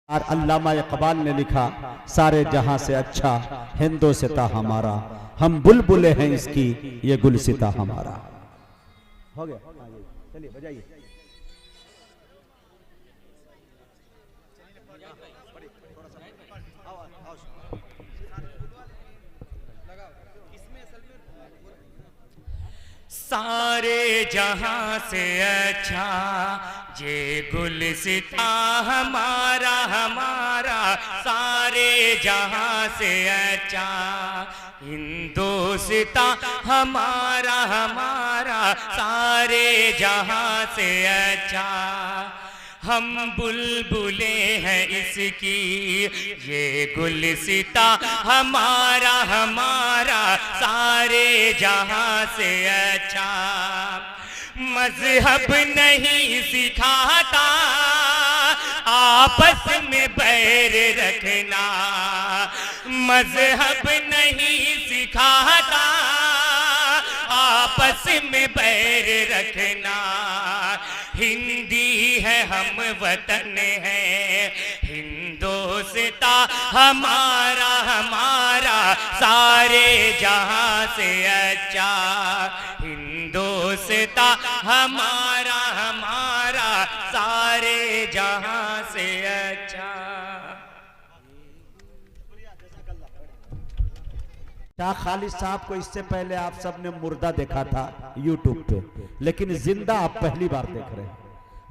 और अल्लामा इकबाल ने लिखा, सारे जहां से अच्छा हिंदोसिता हमारा, हम बुलबुले हैं इसकी ये गुलसिता हमारा। हो गया, चलिए बजाइए। सारे जहां से अच्छा ये गुलसिता हमारा हमारा, सारे जहां से अच्छा हिंदोसिता हमारा हमारा, सारे जहां से अच्छा हम बुलबुले हैं इसकी ये गुलसिता हमारा हमारा, सारे जहां से अच्छा मजहब नहीं सिखाता आपस में बैर रखना, मजहब नहीं सिखाता आपस में बैर रखना, हिंदी है हम वतन है हिंदोसिता हमारा हमारा, सारे जहां से अच्छा हिंदोसिता हमारा हमारा, सारे जहां से अच्छा। शाह खालिद साहब को इससे पहले आप सबने मुर्दा देखा था यूट्यूब पे, लेकिन जिंदा आप पहली बार देख रहे हैं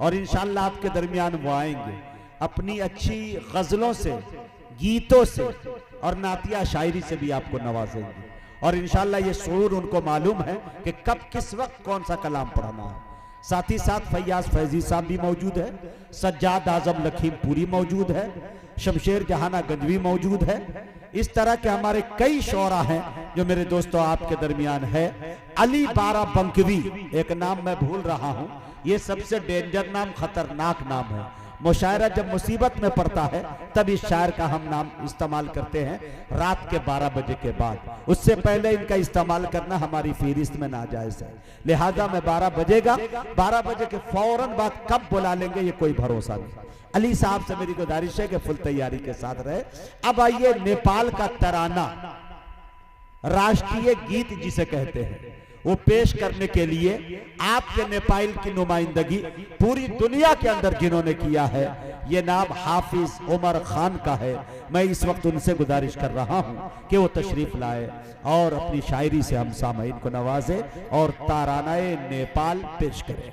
और इंशाल्लाह आपके दरमियान वो आएंगे अपनी अच्छी गजलों से, गीतों से और नातिया शायरी से भी आपको नवाजेंगे। और इंशाल्लाह ये शऊर उनको मालूम है कि कब किस वक्त कौन सा कलाम पढ़ना है। साथ ही साथ फैयाज फैजी साहब भी मौजूद है, सज्जाद आजम लखीमपुरी मौजूद है, शमशेर जहाना गंजवी मौजूद है। इस तरह के हमारे कई शोरा हैं जो मेरे दोस्तों आपके दरमियान है। अली बारा बंकवी, एक नाम मैं भूल रहा हूं, ये सबसे डेंजर नाम, खतरनाक नाम है। मुशायरा जब मुसीबत में पड़ता है तब इस शायर का हम नाम इस्तेमाल करते हैं रात के 12 बजे के बाद, उससे पहले इनका इस्तेमाल करना हमारी फहरिस्त में नाजायज है। लिहाजा मैं 12 बजेगा, 12 बजे के फौरन बाद कब बुला लेंगे ये कोई भरोसा नहीं। अली साहब से मेरी गुजारिश है कि फुल तैयारी के साथ रहे। अब आइए नेपाल का तराना, राष्ट्रीय गीत जिसे कहते हैं, वो पेश करने के लिए आपके नेपाल की नुमाइंदगी पूरी दुनिया के अंदर जिन्होंने किया है, ये नाम हाफिज उमर खान का है। मैं इस वक्त उनसे गुजारिश कर रहा हूं कि वो तशरीफ लाए और अपनी शायरी से हम सामईन को नवाजे और तारानाए नेपाल पेश करें।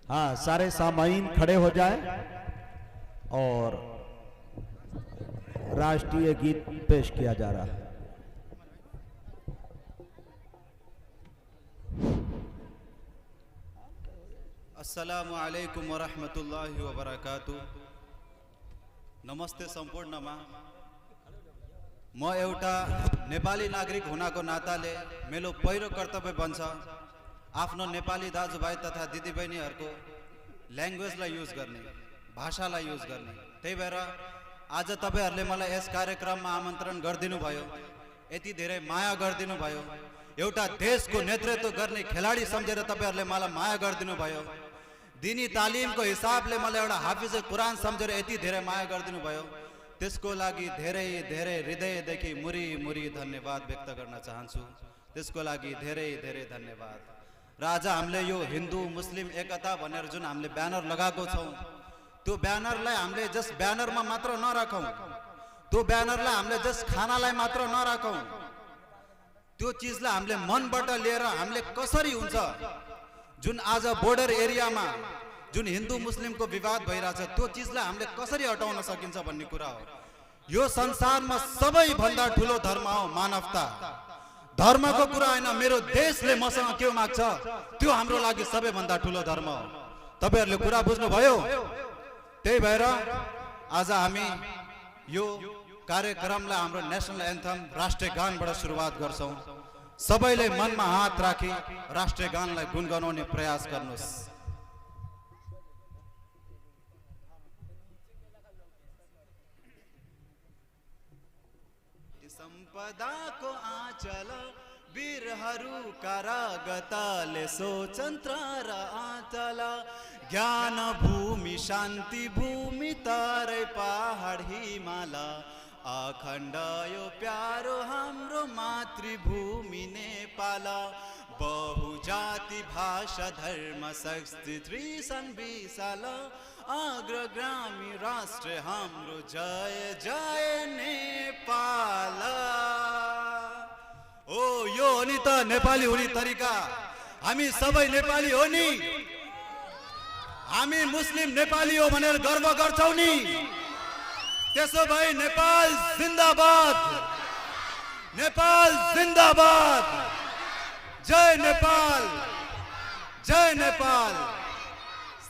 हाँ, सारे सामाईन खड़े हो जाएं और राष्ट्रीय गीत पेश किया जा रहा है। अस्सलामु अलैकुम वरहमतुल्लाहि वबरकातुह। नमस्ते सम्पूर्णमा। म एउटा नेपाली नागरिक हुनाको नाताले मेरो पहिलो कर्तव्य बन्छ आफ्नो नेपाली दाजुभाइ तथा दिदीबहिनीहरूको ल्याङ्ग्वेजलाई युज गर्ने, भाषालाई युज गर्ने। त्यही भएर आज तपाईहरुले मलाई यस कार्यक्रममा आमन्त्रण गरिदिनु भयो, यति धेरै माया गरिदिनु भयो, एउटा देशको नेतृत्व गर्ने खेलाडी सम्झेर तपाईहरुले मलाई माया गरिदिनु भयो, दिनी तालिमको हिसाबले मलाई एउटा हाफिज कुरान सम्झेर यति धेरै माया गरिदिनु भयो, त्यसको लागि धेरै धेरै हृदयदेखि मुरी मुरी धन्यवाद व्यक्त गर्न चाहन्छु। त्यसको लागि धेरै धेरै धन्यवाद। र आज हामीले यो हिन्दू मुस्लिम एकता भनेर जुन हामीले ब्यानर लगाएको छौं, त्यो ब्यानरलाई हामीले जस्ट ब्यानरमा मात्र नराखौं, त्यो ब्यानरलाई हामीले जस्ट खानालाई मात्र नराखौं, त्यो चीजलाई हामीले मनबाट लिएर हामीले कसरी हुन्छ जुन आज बोर्डर एरियामा जुन हिन्दू मुस्लिमको विवाद भइरहेछ त्यो चीजलाई हामीले कसरी हटाउन सकिन्छ भन्ने कुरा हो। यो संसारमा सबैभन्दा ठूलो धर्म हो मानवता। धर्मको कुरा हैन, मेरो देशले मसँग के माग्छ त्यो हाम्रो लागि सबैभन्दा ठूलो धर्म हो। तपाईहरुले कुरा बुझ्नु भयो। त्यही भएर आज हामी यो कार्यक्रमलाई हाम्रो नेशनल एन्थम राष्ट्रिय गानबाट सुरुवात गर्छौं। सबैले मनमा हात राखी राष्ट्रिय गानलाई गुनगुनाउने प्रयास गर्नुहोस्। संपदा को आंचल वीरहरू कारागताले स्वतन्त्र र आँचला ज्ञान भूमि शान्ति भूमि तारै पहाड हिमाला अखण्ड यो प्यारो हाम्रो मातृभूमि नेपाल बहुजाति भाषा धर्म संस्कृति संविशाल अग्रगामी राष्ट्र हाम्रो जय जय नेपाल। ओ यो हो नि त नेपाली हुने तरिका। हामी सबै नेपाली हो नि, हामी मुस्लिम नेपाली हो भनेर गर्व गर्छौ नि। त्यसो भए नेपाल जिन्दाबाद, नेपाल जिन्दाबाद, जय नेपाल, जय Nepal.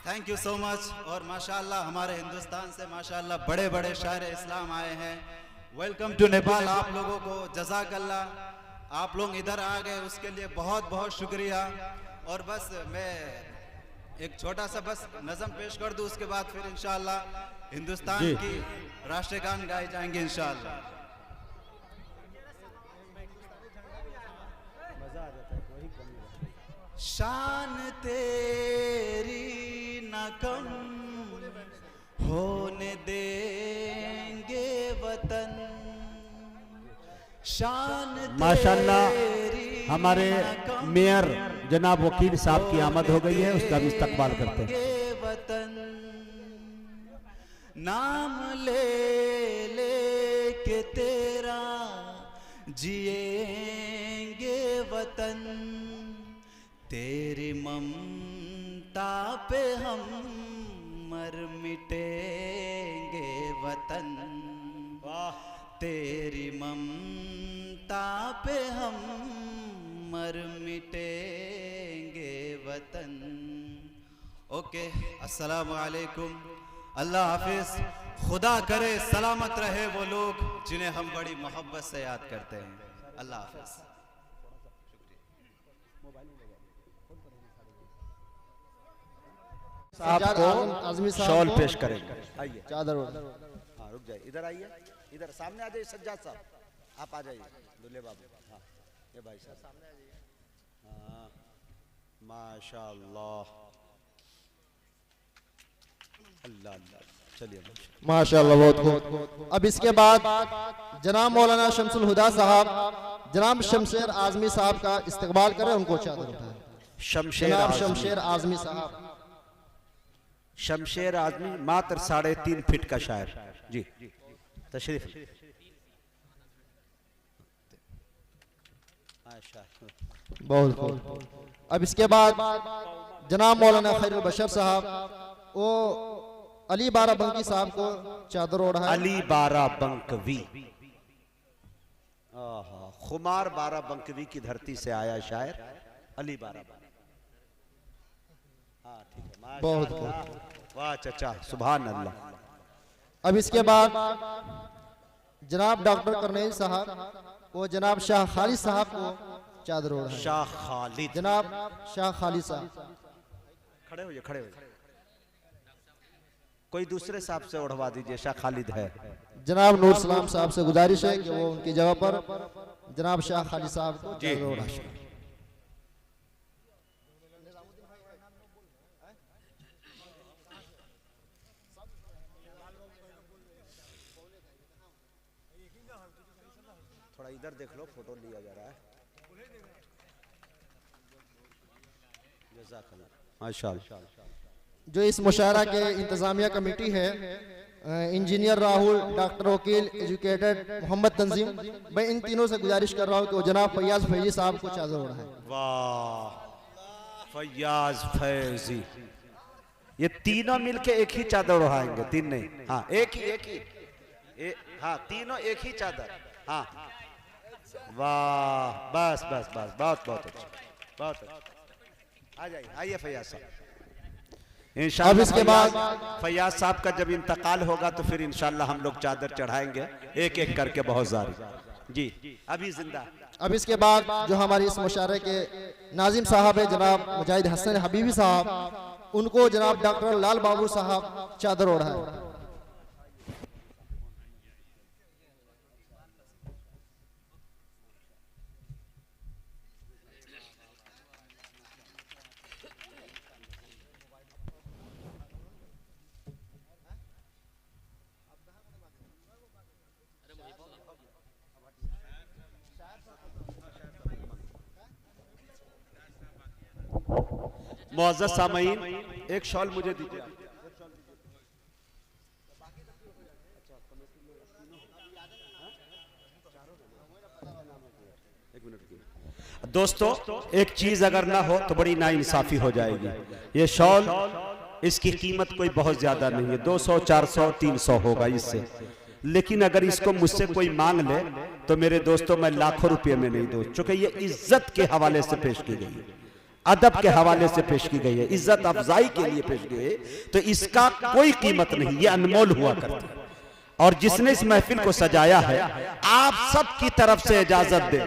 Thank you so much. और माशाल्लाह हमारे हिंदुस्तान से माशाल्लाह बड़े बड़े शायर इस्लाम आए हैं। Welcome to Nepal. आप लोगों को जज़ाकल्लाह, आप लोग इधर आ गए उसके लिए बहुत बहुत शुक्रिया। और बस मैं एक छोटा सा बस नज़म पेश कर दूं, उसके बाद फिर इंशाअल्लाह हिंदुस्तान की राष्ट्रीय गान गाए जाएंगे इंशाअल्लाह। शान तेरी न कम होने देंगे वतन, शान माशाल्लाह हमारे मेयर जनाब वकील साहब की आमद हो गई है, उसका भी इस्तकबाल करते हैं। वतन नाम ले ले के तेरा जिएंगे वतन, तेरी ममता पे हम मर मिटेंगे वतन, तेरी ममता पे हम मर मिटेंगे वतन। ओके, अस्सलाम वालेकुम, अल्लाह हाफिज। खुदा करे सलामत रहे वो लोग जिन्हें हम बड़ी मोहब्बत से याद करते हैं। अल्लाह हाफिज। आपको शॉल पेश करेंगे। आइए, चादर हाँ रुक जाइए, इधर आइए, इधर सामने आ जाइए। सज्जाद साहब आप आ जाइए, दुल्हे बाबू। हाँ ये भाई साहब सामने आ जाइए। हाँ माशाअल्लाह, अल्लाह अल्लाह। चलिए माशाअल्लाह, बहुत खूब। अब इसके बाद जनाब मौलाना शमसुल हुदा साहब, जनाब शमशेर आजमी साहब का इस्तकबाल करें, उनको चादर उठाएं। जनाब शमशेर आजमी साहब, शमशेर आजमी मात्र 3.5 फीट का शायर जी, तशरीफ। बहुत खूब। अब इसके बाद जनाब मौलाना खैरुल बशर साहब, वो अली बाराबंकी साहब को चादर ओढ़ाएं। अली बाराबंकवी, खुमार बाराबंकवी की धरती से आया शायर अली बाराबंकवी। हाँ ठीक है, बहुत वाह चचा, सुभान अल्लाह। अब इसके बाद जनाब डॉक्टर करनेल साहब, वो जनाब शाह खालिद साहब को चादर ओढ़ाएं। शाह खालिद, जनाब शाह खालिद साहब, खड़े होइए, खड़े होइए। कोई दूसरे साहब से ओढ़वा दीजिए, शाह खालिद है। जनाब नूर सलाम साहब से गुजारिश है कि वो उनकी जगह पर जनाब शाह खालिद साहब को चादर ओढ़ाएं। थोड़ा इधर देख लो, फोटो लिया जा रहा है। माशाअल्लाह। जो इस मुशायरा के इंतजामिया कमेटी है, इंजीनियर राहुल, डॉक्टर वकील, एजुकेटेड मोहम्मद तंजीम, मैं इन तीनों से गुजारिश कर रहा हूँ कि वो जनाब फैयाज फैजी साहब को चादर ओढ़ाएं। वाह, फैयाज फैजी, ये तीनों मिलके एक ही चादर ओढ़ाएंगे। तीन नहीं, हाँ एक ही हाँ तीनों एक ही चादर। हाँ वाह, बस बस बस, बहुत बहुत अच्छा, बहुत अच्छा। आ जाइए, आइए फैयाज साहब। अब इसके बाद फैयाज साहब का जब इंतकाल होगा तो फिर इंशाल्लाह हम लोग चादर चढ़ाएंगे एक एक करके, बहुत सारी जी, अभी जिंदा। अब इसके बाद जो हमारी इस मुशायरे के नाजिम साहब है जनाब मुजाहिद हसन हबीबी साहब, उनको जनाब डॉक्टर लाल बाबू साहब चादर ओढ़ाएं। मुअज़्ज़ज़ सामईन, एक शॉल मुझे दीजिए। दोस्तों, एक चीज अगर ना हो तो बड़ी नाइंसाफी हो जाएगी। ये शॉल, इसकी कीमत कोई बहुत ज्यादा नहीं है, 200, 400, 300 होगा इससे। लेकिन अगर इसको मुझसे कोई मांग ले तो मेरे दोस्तों मैं लाखों रुपए में नहीं दूं, चूंकि ये इज्जत के हवाले से पेश की गई है, अदब के हवाले से पेश की गई है, इज्जत अफजाई के लिए पेश की गई है, तो इसका कोई कीमत नहीं, ये अनमोल हुआ करती है। और जिसने इस महफिल को सजाया है, आप सब की तरफ से इजाजत दे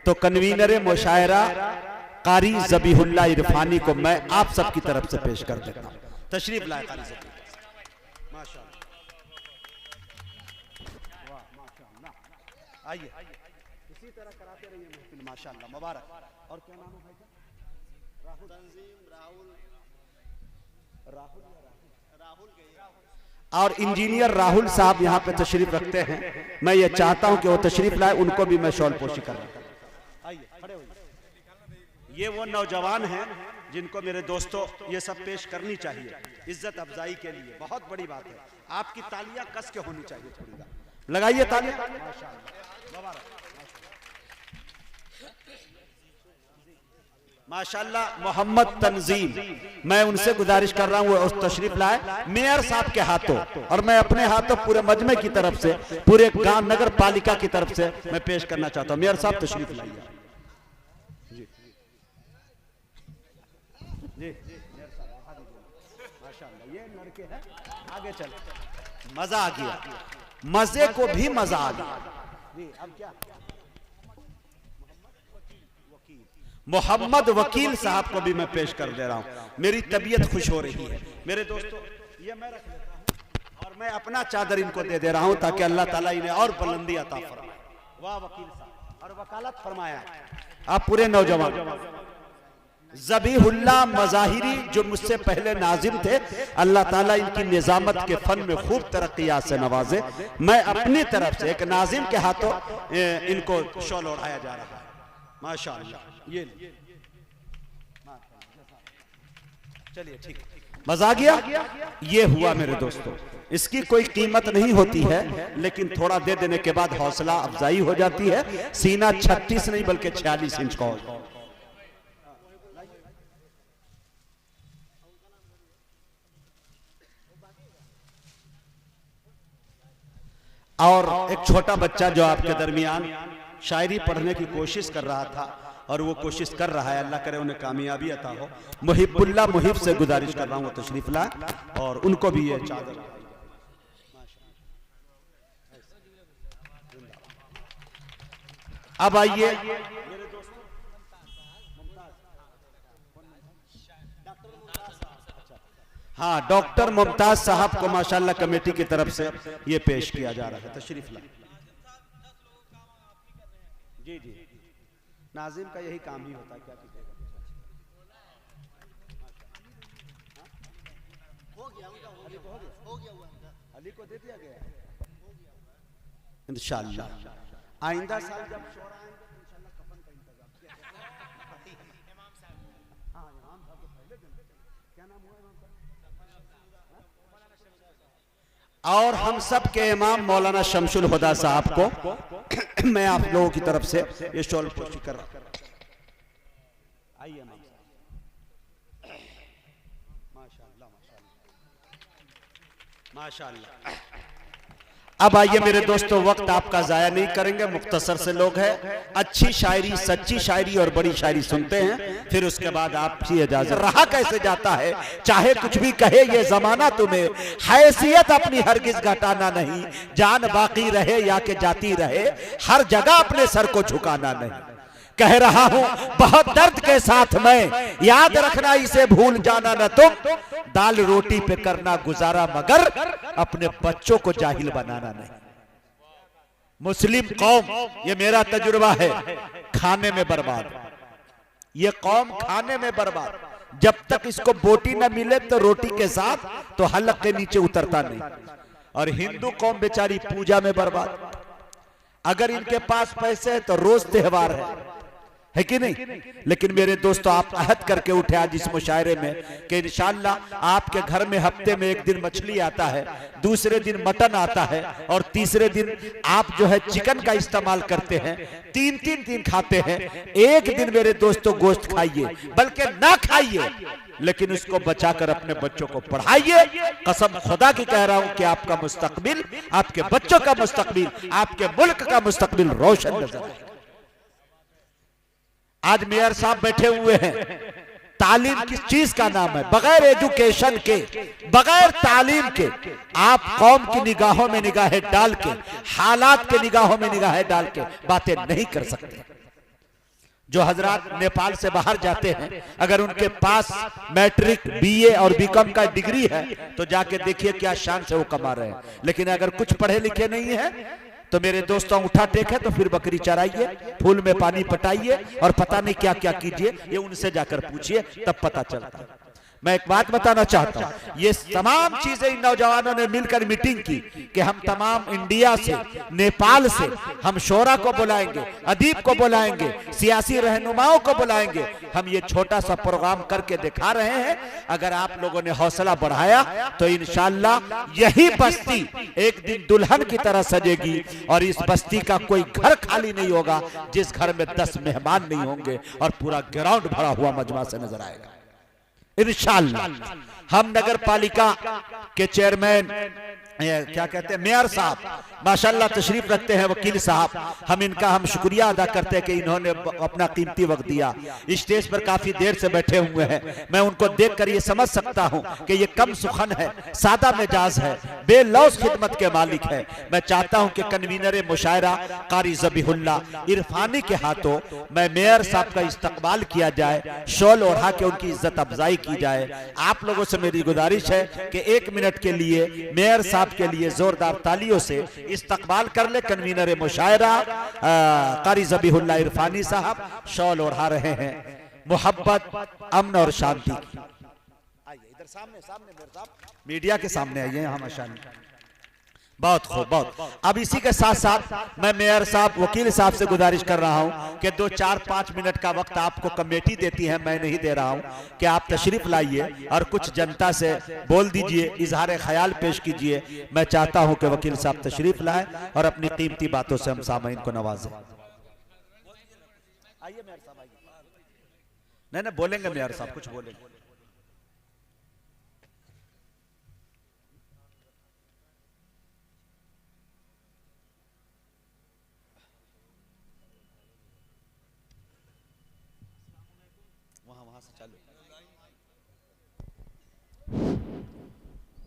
तो कन्वीनर मुशायरा कारी ज़बीहुल्लाह इरफानी को मैं आप सब की तरफ से पेश कर देता हूं। तशरीफ लाए कारी ज़बीहुल्लाह। माशाअल्लाह, वाह माशाअल्लाह, आइए इसी तरह कराते रहिए महफिल, माशाअल्लाह, मुबारक। और क्या नाम है भाई का? राहुल, और इंजीनियर राहुल साहब यहाँ पे तशरीफ रखते हैं। मैं ये चाहता हूं कि वो तशरीफ लाए, उनको भी मैं शॉल पोशी कर रहा हूं। ये वो नौजवान हैं जिनको मेरे दोस्तों ये सब पेश करनी चाहिए इज्जत अफजाई के लिए, बहुत बड़ी बात है। आपकी तालियां कस के होनी चाहिए, थोड़ी लगाइए तालियां। माशाअल्लाह। मोहम्मद तंजीम, मैं उनसे गुजारिश कर रहा हूँ वो उस तशरीफ लाए मेयर साहब के हाथों, और मैं अपने हाथों पूरे मजमे की तरफ से, पूरे गांव नगर पालिका की तरफ से मैं पेश करना चाहता हूँ। मेयर साहब तशरीफ लाइए। जी माशाअल्लाह, ये लड़के हैं, आगे चल। मजा आ गया, मजे को भी मजा आ गया। अब क्या, मोहम्मद वकील साहब को भी मैं पेश कर दे रहा हूं। मेरी तबीयत खुश हो रही है मेरे दोस्तों, ये मैं रख लेता हूं और मैं अपना चादर इनको दे दे रहा हूं ताकि अल्लाह ताला इन्हें और बुलंदी अता फरमाए। वाह वकील साहब, और वकालत फरमाया आप पूरे नौजवान। ज़बीहुल्लाह मज़ाहिरी जो मुझसे पहले नाजिम थे, अल्लाह ताला इनकी निजामत के फन में खूब तरक्कियात से नवाजे। मैं अपनी तरफ से एक नाजिम के हाथों इनको शॉल ओढ़ाया जा रहा है, माशाअल्लाह। ये चलिए ठीक, मजा आ गया। ये हुआ मेरे दोस्तों, इसकी कोई कीमत नहीं होती है, लेकिन थोड़ा दे देने के बाद हौसला अफजाई हो जाती है। सीना 36 नहीं बल्कि 46 इंच का हो। और एक छोटा बच्चा जो आपके दरमियान शायरी पढ़ने की कोशिश कर रहा था, और वो कोशिश कर रहा है, अल्लाह करे उन्हें कामयाबी अता हो। मुहिबुल्लाह मुहिब से गुजारिश कर रहा हूँ वो तशरीफ लाए और उनको भी ये चादर। अब आइए हाँ, डॉक्टर मुमताज साहब को माशाअल्लाह कमेटी की तरफ से ये पेश किया जा रहा है। तशरीफ ला। जी जी, नाजिम का यही काम ही होता है, क्या कीजिएगा। अली को दे दिया गया इंशाअल्लाह। आइंदा साल जब शोरा आएंगे तो इंशाअल्लाह कफन का इंतजाम किया जाएगा। हाँ, इमाम साहब को पहले दिन क्या नाम हुआ इमाम साहब? और हम सब के इमाम मौलाना शमसुल हुदा साहब को मैं आप लोगों की तरफ से ये शॉल पोशी कर रहा हूं। आइए इमाम साहब, माशाअल्लाह माशाअल्लाह माशाअल्लाह। अब आइए मेरे दोस्तों, वक्त आपका जाया नहीं करेंगे, मुख्तसर से लोग हैं। अच्छी शायरी, सच्ची शायरी और बड़ी शायरी सुनते हैं, फिर उसके बाद आपकी इजाजत। रहा कैसे जाता है, चाहे कुछ भी कहे ये जमाना तुम्हें, हैसियत अपनी हरगिज घटाना नहीं, जान बाकी रहे या के जाती रहे, हर जगह अपने सर को झुकाना नहीं। कह रहा हूं बहुत दर्द के साथ मैं, याद रखना इसे भूल जाना न तुम, दाल रोटी पे करना गुजारा मगर अपने बच्चों को जाहिल बनाना नहीं। मुस्लिम कौम, ये मेरा तजुर्बा है, खाने में बर्बाद। ये कौम खाने में बर्बाद, जब तक इसको बोटी न मिले तो रोटी के साथ तो हलक के नीचे उतरता नहीं। और हिंदू कौम बेचारी पूजा में बर्बाद। अगर इनके पास पैसे है तो रोज त्योहार है, है कि नहीं? लेकिन मेरे दोस्तों, आप अहद करके उठे आज इस मुशायरे में कि इंशाअल्लाह आपके घर में हफ्ते में एक दिन मछली आता है, दूसरे दिन मटन आता है और तीसरे दिन आप जो है चिकन का इस्तेमाल करते हैं, तीन तीन दिन खाते हैं। एक दिन मेरे दोस्तों गोश्त खाइए, बल्कि ना खाइए, लेकिन उसको बचाकर अपने बच्चों को पढ़ाइए। कसम खुदा की कह रहा हूं कि आपका मुस्तकबिल, आपके बच्चों का मुस्तकबिल, आपके मुल्क का मुस्तकबिल रोशन नजर आएगा। आज मेयर साहब बैठे हुए हैं, तालीम किस चीज का नाम है? बगैर एजुकेशन के, बगैर तालीम के आप कौम की निगाहों में निगाहें डाल के, हालात के निगाहों में निगाहें डाल के बातें नहीं कर सकते। जो हजरात नेपाल से बाहर जाते हैं, अगर उनके पास मैट्रिक, बीए और बीकॉम का डिग्री है तो जाके देखिए क्या शान से वो कमा रहे हैं। लेकिन अगर कुछ पढ़े लिखे नहीं है तो मेरे दोस्तों, उठा टेक है तो फिर बकरी चराइए, फूल में पानी पटाइए और पता नहीं क्या क्या कीजिए। ये उनसे जाकर पूछिए, तब पता चलता है। मैं एक बात बताना चाहता हूं, ये तमाम चीजें इन नौजवानों ने मिलकर मीटिंग की कि हम तमाम इंडिया से, नेपाल से हम शोरा को बुलाएंगे, अदीब को बुलाएंगे, सियासी रहनुमाओं को बुलाएंगे। हम ये छोटा सा प्रोग्राम करके दिखा रहे हैं। अगर आप लोगों ने हौसला बढ़ाया तो इंशाअल्लाह यही बस्ती एक दिन दुल्हन की तरह सजेगी और इस बस्ती का कोई घर खाली नहीं होगा जिस घर में 10 मेहमान नहीं होंगे और पूरा ग्राउंड भरा हुआ मजमा से नजर आएगा इंशाअल्लाह। हम नगर पालिका के चेयरमैन, क्या कहते हैं, मेयर साहब माशाअल्लाह तशरीफ रखते हैं, वकील साहब, हम शुक्रिया अदा करते हैं कि इन्होंने अपना कीमती वक्त दिया। स्टेज पर काफी देर से बैठे हुए हैं। मैं उनको देखकर ये समझ सकता हूं कि ये कम सुखन है, सादा मिजाज है, बेलौस खिदमत के मालिक है। मैं चाहता हूं कि कन्वीनर मुशायरा कारी ज़बीहुल्ला इरफानी के हाथों मैं मेयर साहब का इस्तकबाल किया जाए, शॉल ओढ़ा के उनकी इज्जत अफजाई की जाए। आप लोगों से मेरी गुजारिश है कि 1 मिनट के लिए मेयर साहब के लिए जोरदार तालियों से इस्तकबाल कर ले। कन्वीनर मुशायरा कारी ज़बीहुल्ला इरफानी साहब शॉल ओढ़ा रहे हैं मोहब्बत, अमन और शांति की। आइए इधर सामने, मेयर साहब मीडिया के सामने आइए यहाँ माशाअल्लाह। बहुत खूब, बहुत। अब इसी के साथ साथ मैं मेयर साहब, वकील साहब से गुजारिश कर रहा हूं कि 2-4-5 मिनट का वक्त आपको कमेटी देती है, मैं नहीं दे रहा हूं, कि आप तशरीफ लाइए और कुछ जनता से बोल दीजिए, इजहार ख्याल पेश कीजिए। मैं चाहता हूं कि वकील साहब तशरीफ लाए और अपनी कीमती बातों से हम सामईन को नवाजें। आइए मेयर साहब, आइए। नहीं, बोलेंगे मेयर साहब, कुछ बोलेंगे।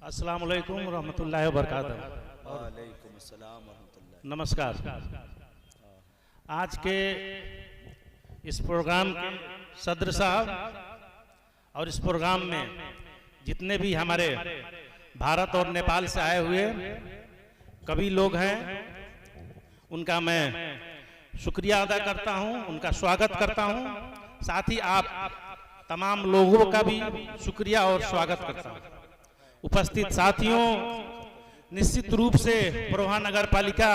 अस्सलाम वालेकुम रहमतुल्लाहि व बरकातहू। वालेकुम अस्सलाम व रहमतुल्लाह। नमस्कार। आज के इस प्रोग्राम के सदर साहब और इस प्रोग्राम में जितने भी हमारे भारत और नेपाल से आए हुए कवि लोग हैं, उनका मैं शुक्रिया अदा करता हूं, उनका स्वागत करता हूं। साथ ही आप तमाम लोगों का भी शुक्रिया और स्वागत करता हूं। उपस्थित साथियों, निश्चित रूप से पुरोहा नगर पालिका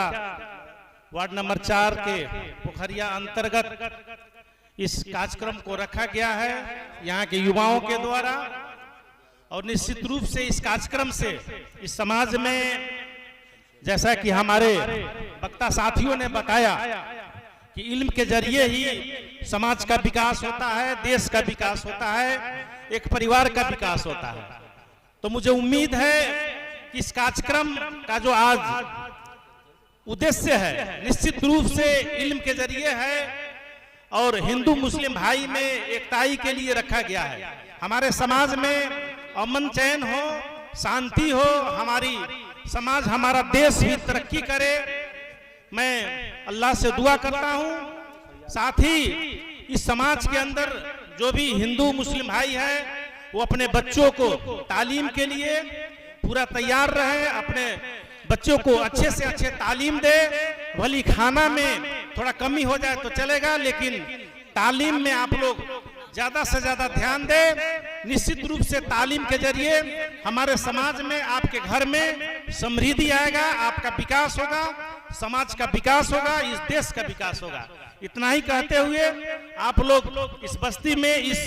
वार्ड नंबर 4 के पोखरिया अंतर्गत इस कार्यक्रम को रखा गया है यहाँ के युवाओं के द्वारा। और निश्चित रूप से इस कार्यक्रम से इस समाज में, जैसा कि हमारे वक्ता साथियों ने बताया, कि इल्म के जरिए ही समाज का विकास होता है, देश का विकास होता है, एक परिवार का विकास होता है। तो मुझे उम्मीद है कि इस कार्यक्रम का जो आज उद्देश्य है, निश्चित रूप से इल्म के जरिए है और हिंदू मुस्लिम भाई में एकताई के लिए रखा गया है। हमारे समाज में अमन चैन हो, शांति हो, हमारी समाज, हमारा देश भी तरक्की करे। मैं अल्लाह से दुआ करता हूँ। साथ ही इस समाज के अंदर जो भी हिंदू मुस्लिम भाई है, वो अपने बच्चों को तालीम के लिए पूरा तैयार रहे, अपने बच्चों को अच्छे से अच्छे तालीम दे। भली खाना में थोड़ा कमी हो जाए तो चलेगा, लेकिन तालीम में आप लोग ज्यादा से ज्यादा ध्यान दें। निश्चित रूप से तालीम के जरिए हमारे समाज में, आपके घर में समृद्धि आएगा, आपका विकास होगा। समाज का विकास होगा, इस देश का विकास होगा। इतना ही कहते हुए आप लोग इस बस्ती में, इस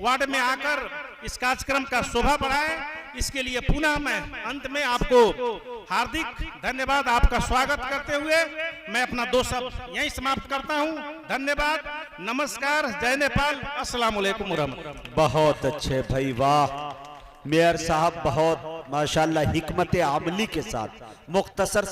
वार्ड में आकर इस कार्यक्रम का शोभा बढ़ाएं, इसके लिए पुनः मैं अंत में आपको हार्दिक धन्यवाद, आपका स्वागत करते हुए मैं अपना 2 शब्द यहीं समाप्त करता हूं। धन्यवाद, नमस्कार, जय नेपाल, अस्सलाम वालेकुम रहमतुल्लाह। बहुत अच्छे भाई, वाह। मेयर साहब बहुत माशाल्लाह हिकमत आमली के साथ मुख्तसर